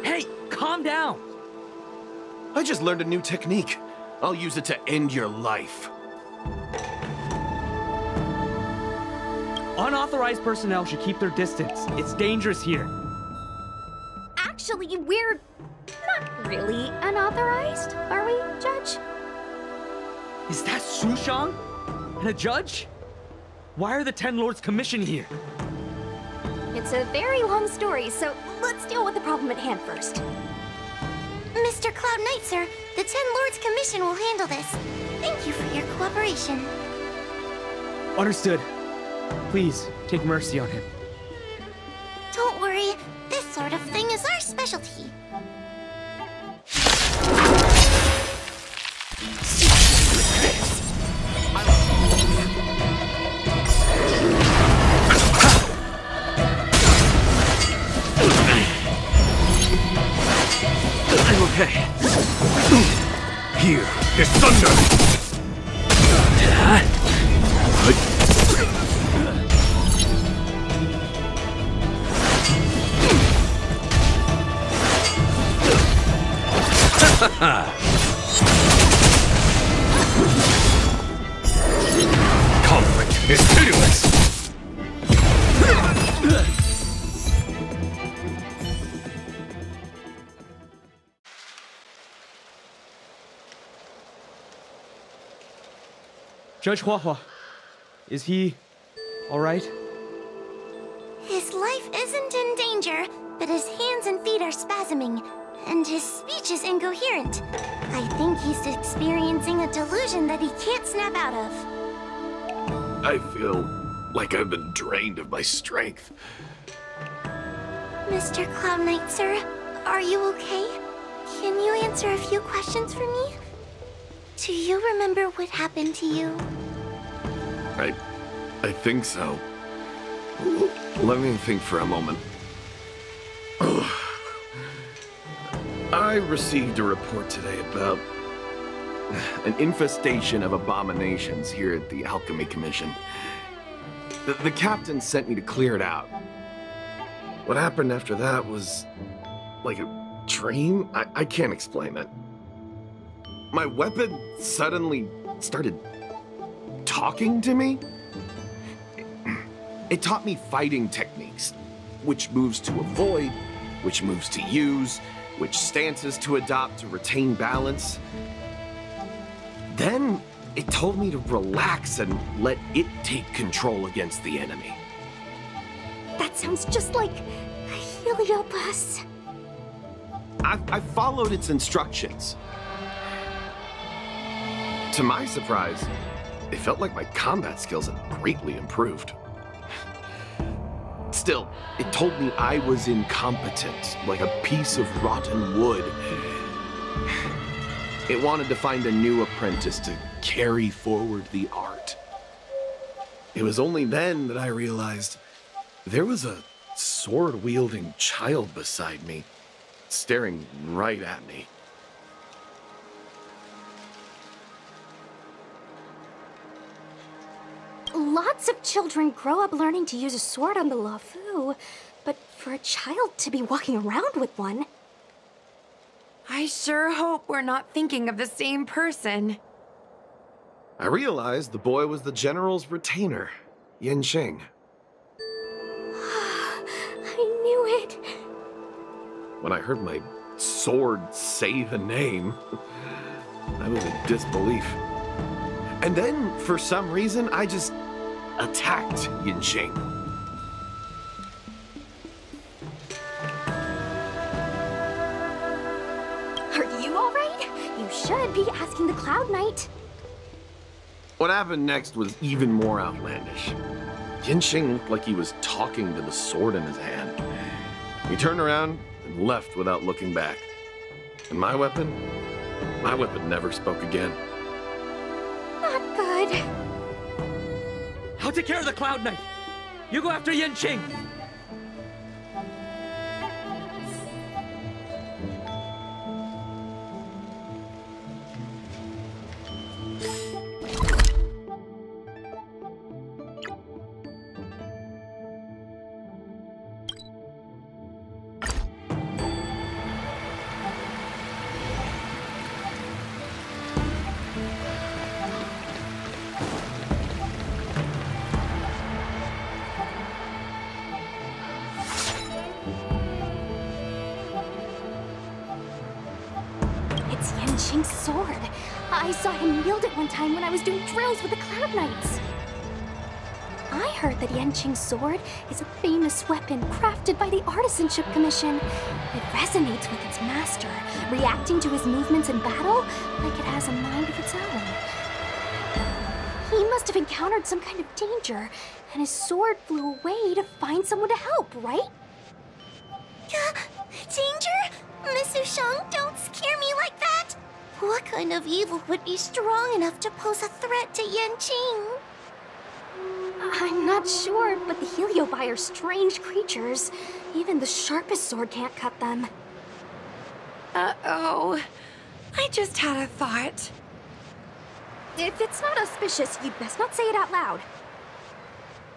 Hey, calm down! I just learned a new technique. I'll use it to end your life. Unauthorized personnel should keep their distance. It's dangerous here. Actually, we're not really unauthorized, are we, Judge? Is that Sushang? And a judge? Why are the Ten Lords commissioned here? It's a very long story, so let's deal with the problem at hand first. Mr. Cloud Knight, sir, the Ten Lords Commission will handle this. Thank you for your cooperation. Understood. Please, take mercy on him. Don't worry, this sort of thing is our specialty. I'm okay. Here is thunder! Conflict is pitiless! Judge Huahua, is he all right? His life isn't in danger, but his hands and feet are spasming, and his speech is incoherent. I think he's experiencing a delusion that he can't snap out of. I feel like I've been drained of my strength. Mr. Cloud Knight, sir, are you okay? Can you answer a few questions for me? Do you remember what happened to you? I think so. Let me think for a moment. I received a report today about an infestation of abominations here at the Alchemy Commission. The captain sent me to clear it out. What happened after that was like a dream? I can't explain it. My weapon suddenly started talking to me. It taught me fighting techniques, which moves to avoid, which moves to use, which stances to adopt to retain balance. Then it told me to relax and let it take control against the enemy. That sounds just like Heliopus. I followed its instructions. To my surprise, it felt like my combat skills had greatly improved. Still, it told me I was incompetent, like a piece of rotten wood. It wanted to find a new apprentice to carry forward the art. It was only then that I realized there was a sword-wielding child beside me, staring right at me. Lots of children grow up learning to use a sword on the Luofu, but for a child to be walking around with one... I sure hope we're not thinking of the same person. I realized the boy was the general's retainer, Yin Shing. I knew it. When I heard my sword say the name, I was in disbelief. And then, for some reason, I just attacked Yin Shing. Are you all right? You should be asking the Cloud Knight. What happened next was even more outlandish. Yin Shing looked like he was talking to the sword in his hand. He turned around and left without looking back. And my weapon never spoke again. Not good. I'll take care of the Cloud Knight. You go after Yin Qing. Yanqing's sword. I saw him wield it one time when I was doing drills with the Cloud Knights. I heard that Yanqing's sword is a famous weapon crafted by the Artisanship Commission. It resonates with its master, reacting to his movements in battle like it has a mind of its own. He must have encountered some kind of danger, and his sword flew away to find someone to help, right? Danger? Miss Sushang, don't scare me like that! What kind of evil would be strong enough to pose a threat to Yanqing? I'm not sure, but the Heliobi are strange creatures. Even the sharpest sword can't cut them. Uh-oh. I just had a thought. If it's not auspicious, you'd best not say it out loud.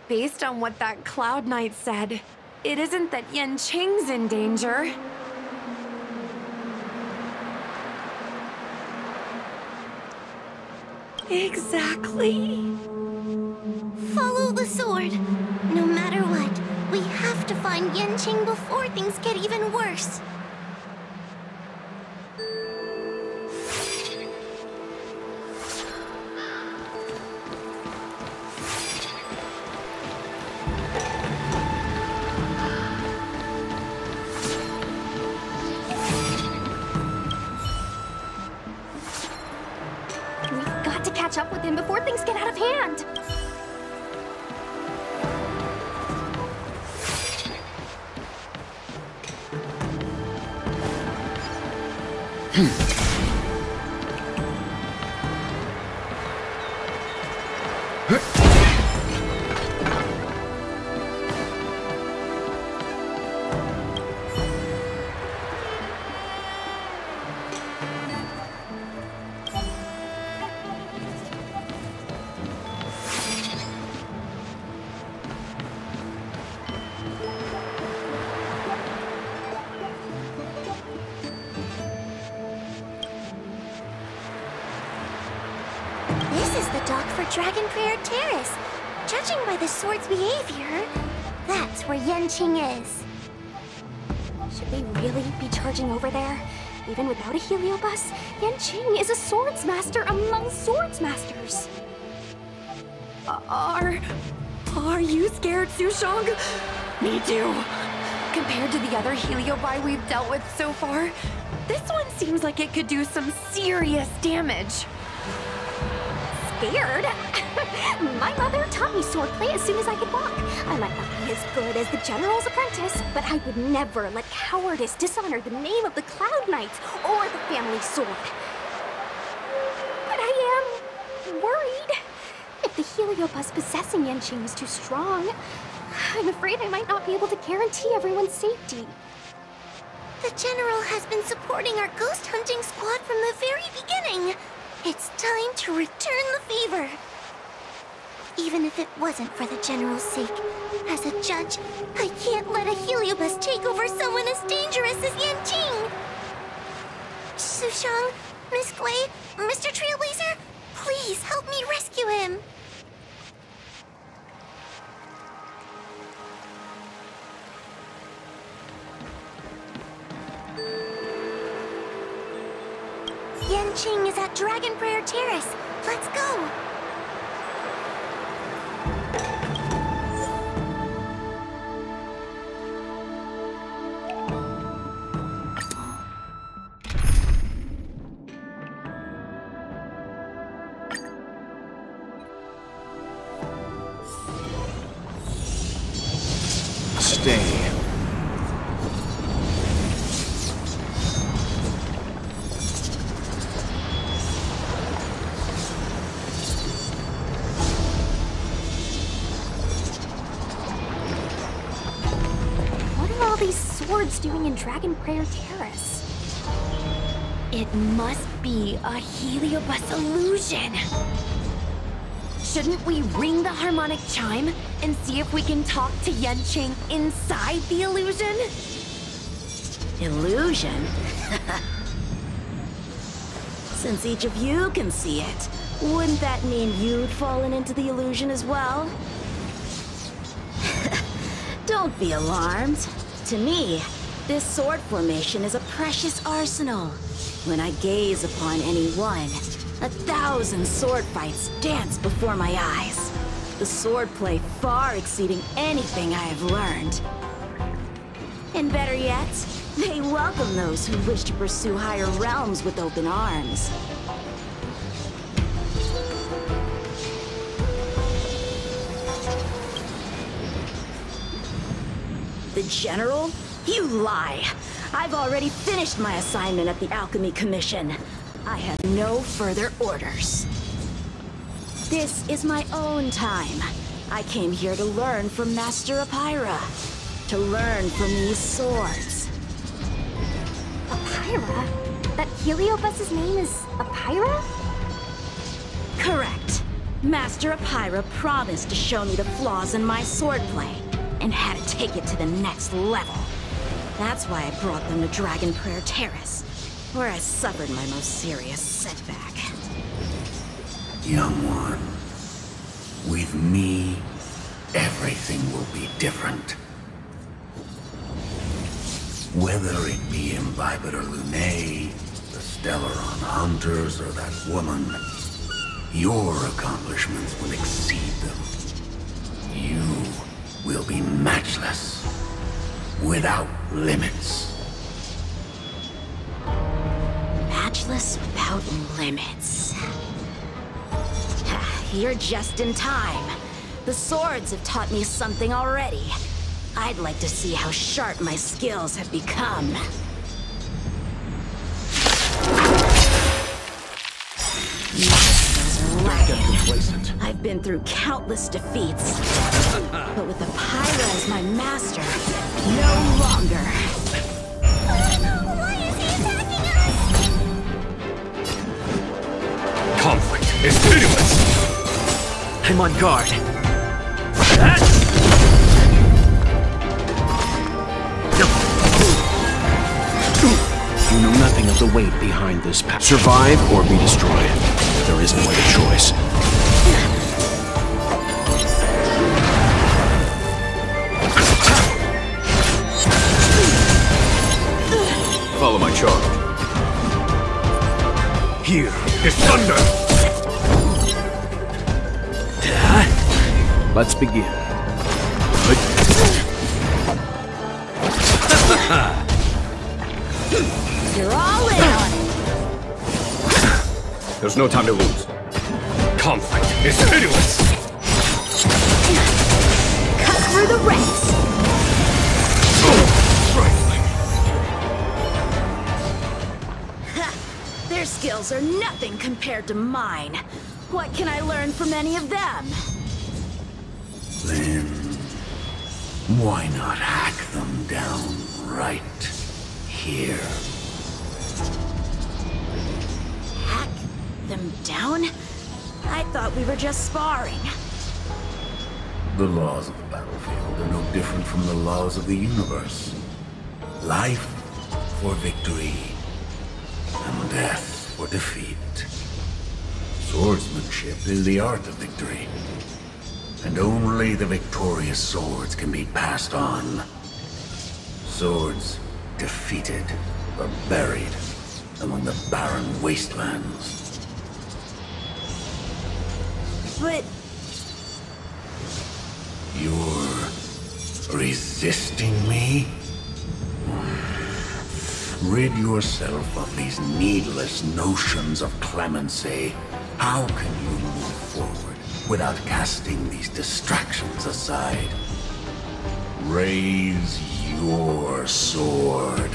Based on what that Cloud Knight said, it isn't that Yanqing's in danger. Exactly. Follow the sword. No matter what, we have to find Yanqing before things get even worse. We've got to catch up with him before things get out of hand. This is the dock for Dragon Prayer Terrace. Judging by the sword's behavior, that's where Yanqing is. Should we really be charging over there? Even without a Heliobus, Yanqing is a swords master among swords masters. Are you scared, Sushang? Me too. Compared to the other Heliobi we've dealt with so far, this one seems like it could do some serious damage. Scared? My mother taught me swordplay as soon as I could walk. I might not be as good as the General's apprentice, but I would never let cowardice dishonor the name of the Cloud Knights or the family sword. But I am worried. If the Heliobus possessing Yanqing is too strong, I'm afraid I might not be able to guarantee everyone's safety. The General has been supporting our ghost hunting squad from the very beginning. It's time to return the favor. Even if it wasn't for the General's sake, as a judge, I can't let a Heliobus take over someone as dangerous as Yanqing. Sushang, Miss Glade, Mr. Trailblazer, please help me rescue him. Yanqing is at Dragon Prayer Terrace. Let's go. Stay. Swords doing in Dragon Prayer Terrace? It must be a Heliobus illusion. Shouldn't we ring the harmonic chime and see if we can talk to Yanqing inside the illusion? Illusion? Since each of you can see it, wouldn't that mean you'd fallen into the illusion as well? Don't be alarmed. To me, this sword formation is a precious arsenal. When I gaze upon any one, 1,000 sword fights dance before my eyes. The swordplay far exceeding anything I have learned. And better yet, they welcome those who wish to pursue higher realms with open arms. The General? You lie! I've already finished my assignment at the Alchemy Commission. I have no further orders. This is my own time. I came here to learn from Master Apira. To learn from these swords. Apira? That Heliobus's name is Apira? Correct. Master Apira promised to show me the flaws in my swordplay, and had to take it to the next level. That's why I brought them to Dragon Prayer Terrace, where I suffered my most serious setback. Young one, with me, everything will be different. Whether it be Imbibitor Lunae, the Stellaron Hunters, or that woman, your accomplishments will exceed them. You will be matchless, without limits. Matchless without limits. You're just in time. The swords have taught me something already. I'd like to see how sharp my skills have become. I've been through countless defeats, but with Apira as my master, no longer. Why is he attacking us? Conflict is pitiless! I'm on guard. You know nothing of the weight behind this path. Survive or be destroyed. There is no other choice. Follow my charge. Here is thunder! Let's begin. You're all in on it. There's no time to lose. Conflict is pitiless! Cut through the ranks. Their skills are nothing compared to mine. What can I learn from any of them? Then, why not hack them down right here? Hack them down? I thought we were just sparring. The laws of the battlefield are no different from the laws of the universe. Life for victory, and death for defeat. Swordsmanship is the art of victory, and only the victorious swords can be passed on. Swords defeated are buried among the barren wastelands. But You're resisting me? Rid yourself of these needless notions of clemency. How can you move forward without casting these distractions aside? Raise your sword.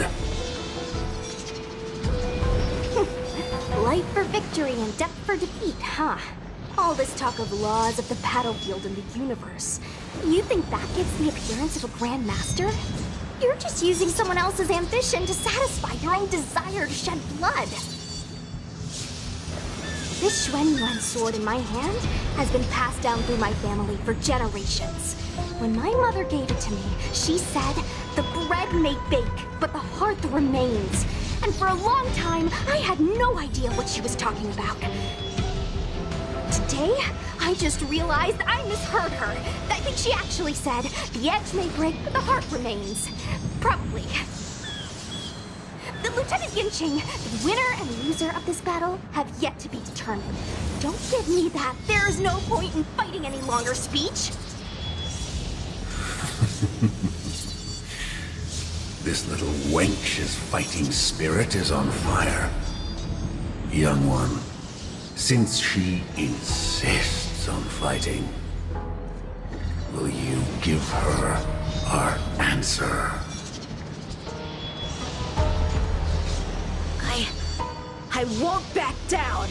Life for victory and death for defeat, huh? All this talk of laws of the battlefield and the universe. You think that gives the appearance of a Grand Master? You're just using someone else's ambition to satisfy your own desire to shed blood. This Xuanyuan sword in my hand has been passed down through my family for generations. When my mother gave it to me, she said, "The bread may bake, but the heart remains." And for a long time, I had no idea what she was talking about. Today, I just realized I misheard her. I think she actually said, "The edge may break, but the heart remains." Probably. The Lieutenant Yinqing, the winner and loser of this battle have yet to be determined. Don't give me that "there is no point in fighting any longer" speech. This little wench's fighting spirit is on fire. Young one, since she insists on fighting, will you give her our answer? I won't back down!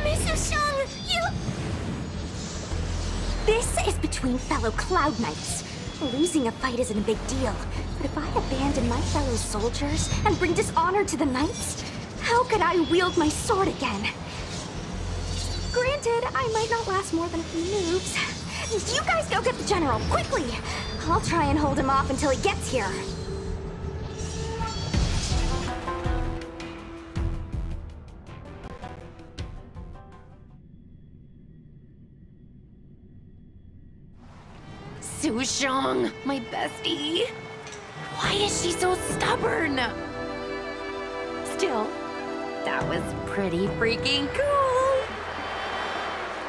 Miss Sushang, you... This is between fellow Cloud Knights. Losing a fight isn't a big deal, but if I abandon my fellow soldiers and bring dishonor to the Knights, how could I wield my sword again? Granted, I might not last more than a few moves. You guys go get the General, quickly! I'll try and hold him off until he gets here. Sushang, my bestie. Why is she so stubborn? Still, that was pretty freaking cool.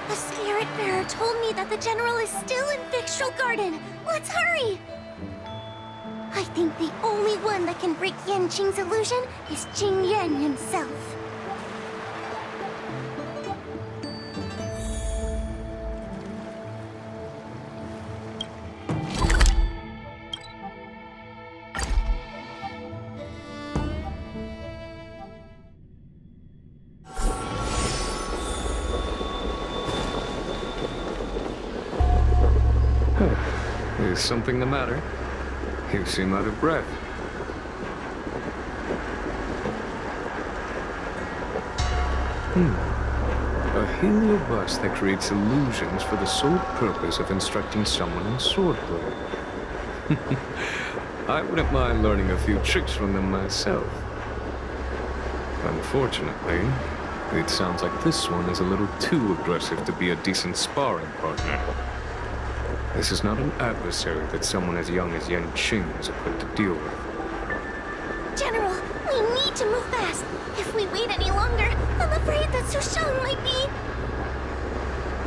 The spirit bearer told me that the General is still in Victral Garden. Let's hurry! I think the only one that can break Yanqing's illusion is Jing Yuan himself. Is something the matter? You seem out of breath. A heliobus that creates illusions for the sole purpose of instructing someone in swordplay. I wouldn't mind learning a few tricks from them myself. Unfortunately, it sounds like this one is a little too aggressive to be a decent sparring partner. This is not an adversary that someone as young as Yanqing is equipped to deal with. General, we need to move fast. If we wait any longer, I'm afraid that Sushang might be...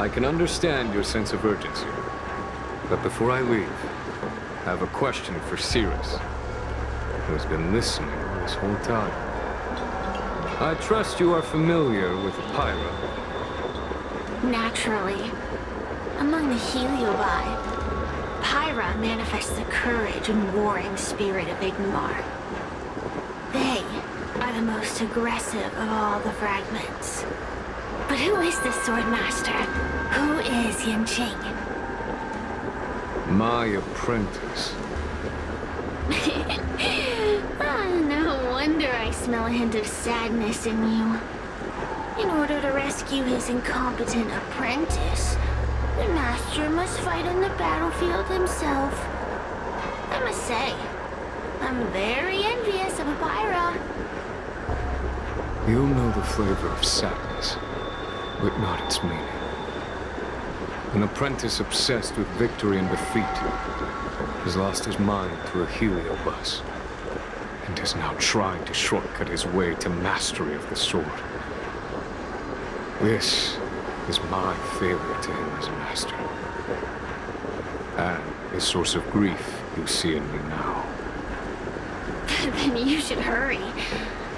I can understand your sense of urgency. But before I leave, I have a question for Cirrus, who's been listening this whole time. I trust you are familiar with Pyra. Naturally. Among the Heliobi, Pyra manifests the courage and warring spirit of Igmar. They are the most aggressive of all the fragments. But who is this swordmaster? Who is Yanqing? My apprentice. No wonder I smell a hint of sadness in you. In order to rescue his incompetent apprentice, the master must fight on the battlefield himself. I must say, I'm very envious of Pyra. You'll know the flavor of sadness, but not its meaning. An apprentice obsessed with victory and defeat has lost his mind to a heliobus, and is now trying to shortcut his way to mastery of the sword. This is my failure to him as a master, and a source of grief you see in me now. Then you should hurry.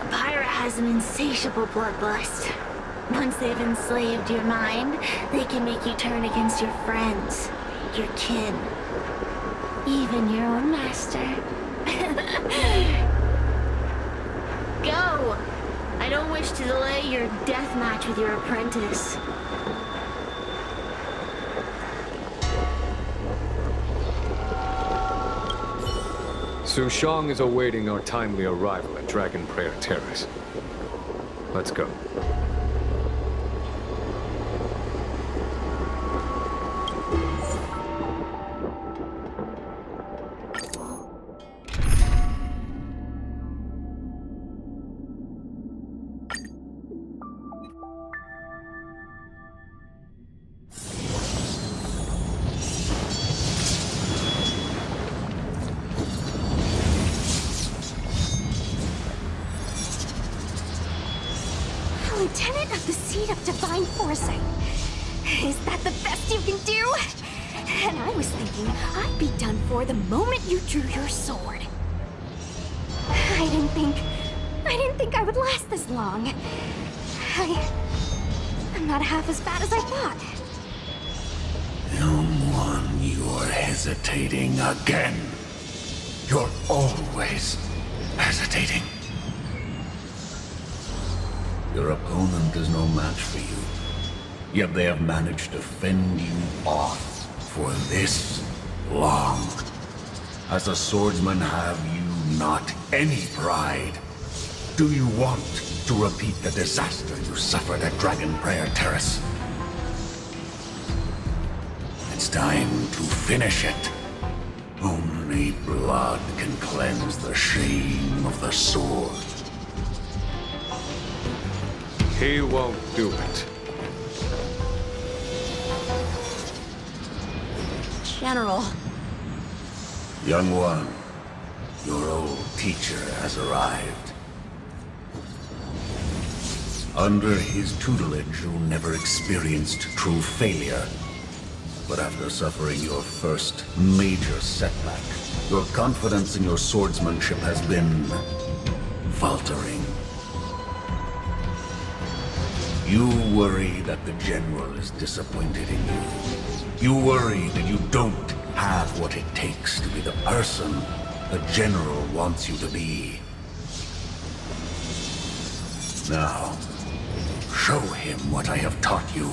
Pyra has an insatiable bloodlust. Once they've enslaved your mind, they can make you turn against your friends, your kin, even your own master. Go! I don't wish to delay your death match with your apprentice. Sushang is awaiting our timely arrival at Dragon Prayer Terrace. Let's go. bit of divine foresight. Is that the best you can do? And I was thinking I'd be done for the moment you drew your sword. I didn't think I would last this long. I'm not half as bad as I thought. Young one, you're hesitating again. You're always hesitating. Your opponent is no match for you. Yet they have managed to fend you off for this long. As a swordsman, have you not any pride? Do you want to repeat the disaster you suffered at Dragon Prayer Terrace? It's time to finish it. Only blood can cleanse the shame of the sword. He won't do it. General. Young one, your old teacher has arrived. Under his tutelage, you never experienced true failure. But after suffering your first major setback, your confidence in your swordsmanship has been faltering. You worry that the General is disappointed in you. You worry that you don't have what it takes to be the person the General wants you to be. Now, show him what I have taught you.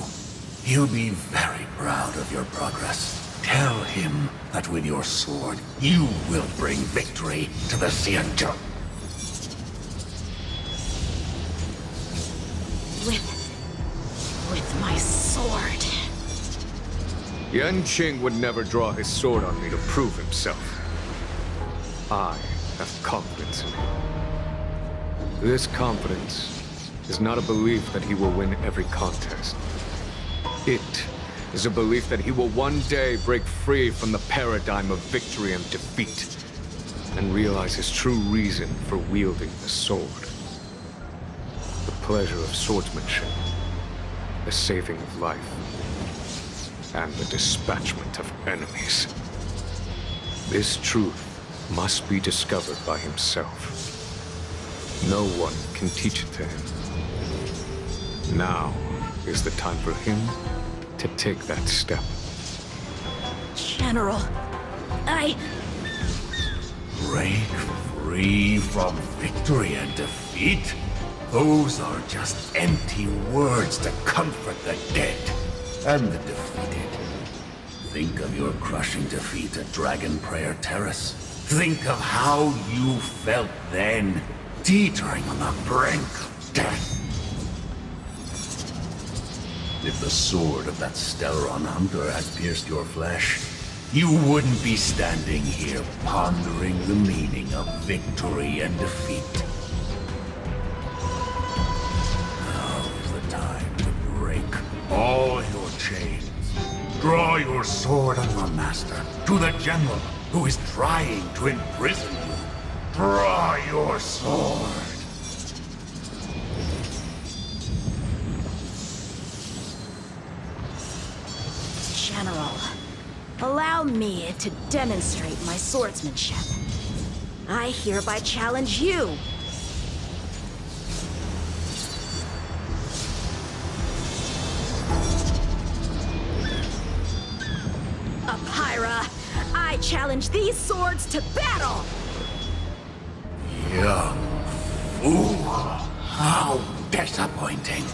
He'll be very proud of your progress. Tell him that with your sword, you will bring victory to the Xianzhou. With my sword. Yanqing would never draw his sword on me to prove himself. I have confidence in him. This confidence is not a belief that he will win every contest. It is a belief that he will one day break free from the paradigm of victory and defeat, and realize his true reason for wielding the sword. The pleasure of swordsmanship, the saving of life, and the dispatchment of enemies. This truth must be discovered by himself. No one can teach it to him. Now is the time for him to take that step. General, Break free from victory and defeat? Those are just empty words to comfort the dead and the defeated. Think of your crushing defeat at Dragon Prayer Terrace. Think of how you felt then, teetering on the brink of death. If the sword of that Stellaron hunter had pierced your flesh, you wouldn't be standing here pondering the meaning of victory and defeat. Now is the time to break all your chains. Draw your sword on your master, to the General who is trying to imprison you. Draw your sword. General, allow me to demonstrate my swordsmanship. I hereby challenge you. Apyra, I challenge these swords to battle! Young fool. How disappointing.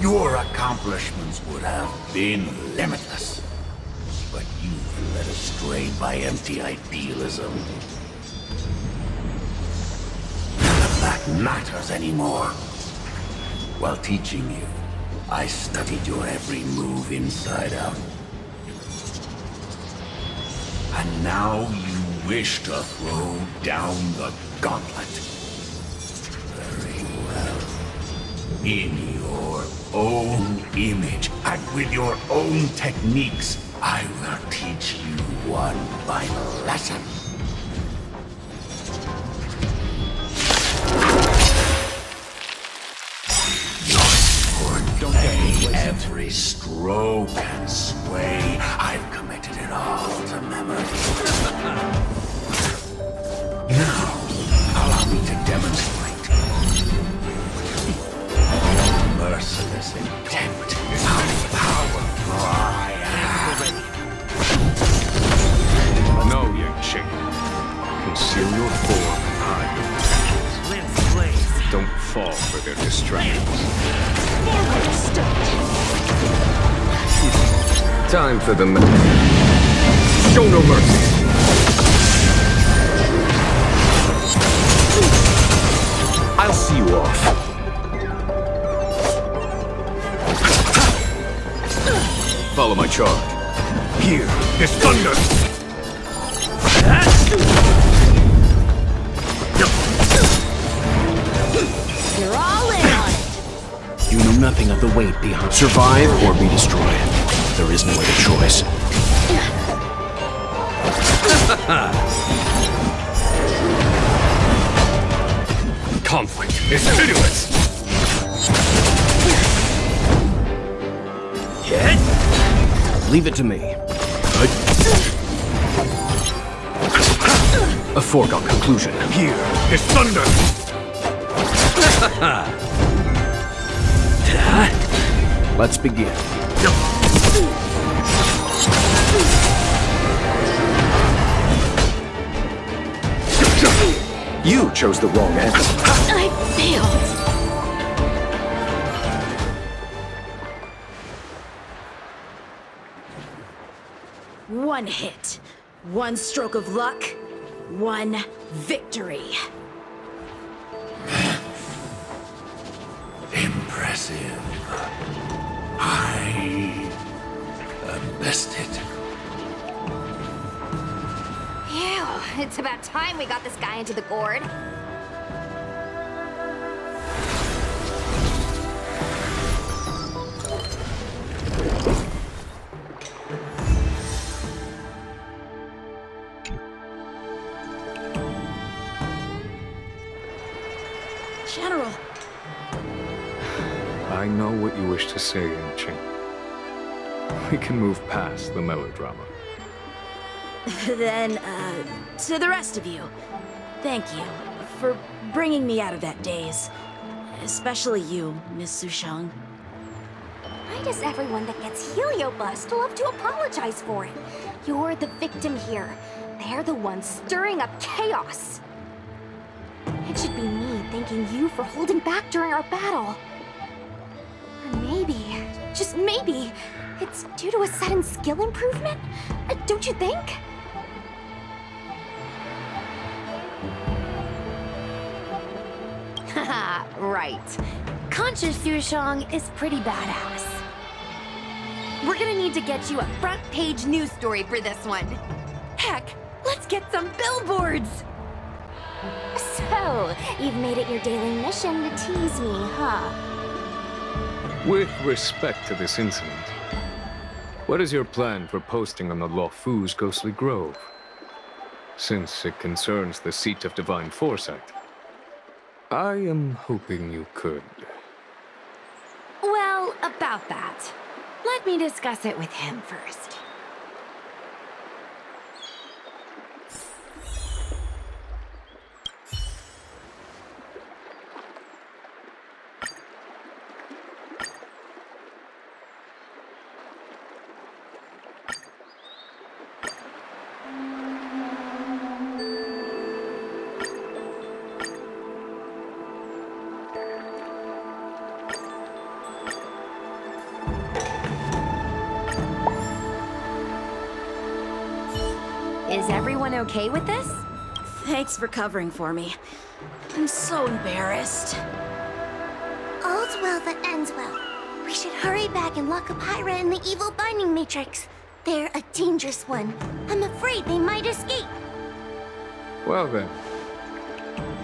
Your accomplishments would have been limitless. But you've led astray by empty idealism. None of that matters anymore. While teaching you, I studied your every move inside out. And now you wish to throw down the gauntlet. Very well. In your own image, and with your own techniques, I will teach you one final lesson. Your sword Don't get every stroke and sway, I've committed it all to memory. Now, allow me to demonstrate. Merciless intent. How powerful I am. No, Yang-Ching. Conceal your form and hide your intentions. Limbs blaze. Don't fall for their distractions. Time for the show no mercy. I'll see you off. Follow my charge. Here is thunder. You're all in on it. You know nothing of the weight behind. Survive or be destroyed. There is no other choice. Conflict is pitiless. Leave it to me. A foregone conclusion. Here is thunder. Let's begin. You chose the wrong answer. I failed. One hit, one stroke of luck, one victory. Impressive. I am bested. Ew, it's about time we got this guy into the gourd. General. I know what you wish to say, Yang-Ching. We can move past the melodrama. Then, to the rest of you, thank you for bringing me out of that daze. Especially you, Miss Sushang. Why does everyone that gets heliobust love to apologize for it? You're the victim here. They're the ones stirring up chaos. It should be me thanking you for holding back during our battle. Or maybe, just maybe, it's due to a sudden skill improvement? Don't you think? Haha, right. Conscious Sushang is pretty badass. We're gonna need to get you a front-page news story for this one. Heck, let's get some billboards! So, you've made it your daily mission to tease me, huh? With respect to this incident, what is your plan for posting on the Luofu's ghostly grove? Since it concerns the seat of divine foresight, I am hoping you could. Well, about that. Let me discuss it with him first. Is everyone okay with this? Thanks for covering for me. I'm so embarrassed. All's well that ends well. We should hurry back and lock up Hyra in the evil binding matrix. They're a dangerous one. I'm afraid they might escape. Well then,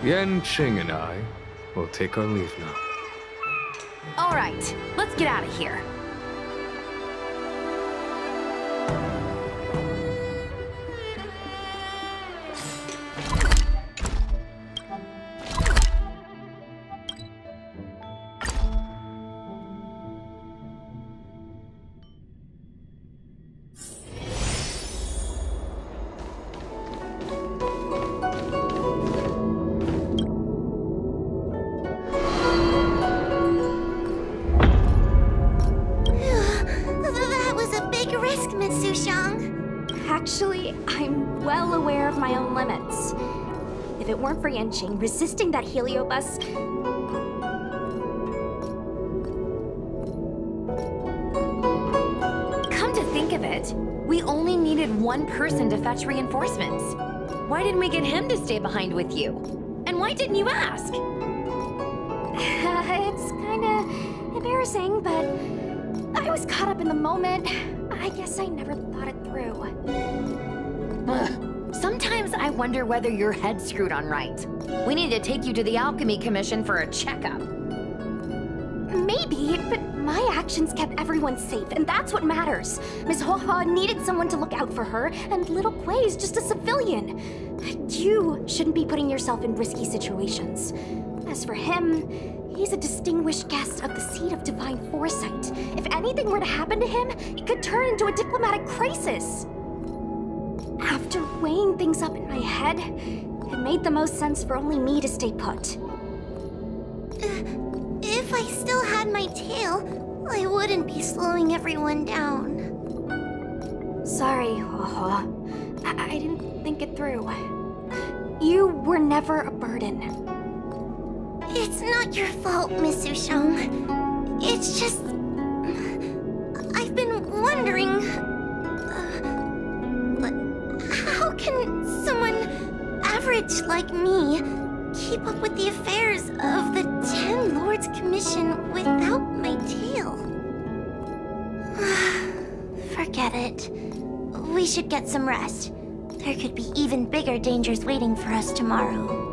Yang-Ching and I will take our leave now. All right, let's get out of here. Actually, I'm well aware of my own limits. If it weren't for Yanqing resisting that heliobus... Come to think of it, we only needed one person to fetch reinforcements. Why didn't we get him to stay behind with you? And why didn't you ask? It's kinda embarrassing, but I was caught up in the moment. I guess I never thought it through. Sometimes I wonder whether your head's screwed on right. We need to take you to the Alchemy Commission for a checkup. Maybe, but my actions kept everyone safe, and that's what matters. Miss Hoa needed someone to look out for her, and little Kuei's just a civilian. You shouldn't be putting yourself in risky situations. As for him, he's a distinguished guest of the seat of divine foresight. If anything were to happen to him, it could turn into a diplomatic crisis. After weighing things up in my head, it made the most sense for only me to stay put. If I still had my tail, I wouldn't be slowing everyone down. Sorry, Hoa. I didn't think it through. You were never a burden. It's not your fault, Miss Sushang. It's just... I've been wondering... how can someone average like me keep up with the affairs of the 10 Lords Commission without my tail? Forget it. We should get some rest. There could be even bigger dangers waiting for us tomorrow.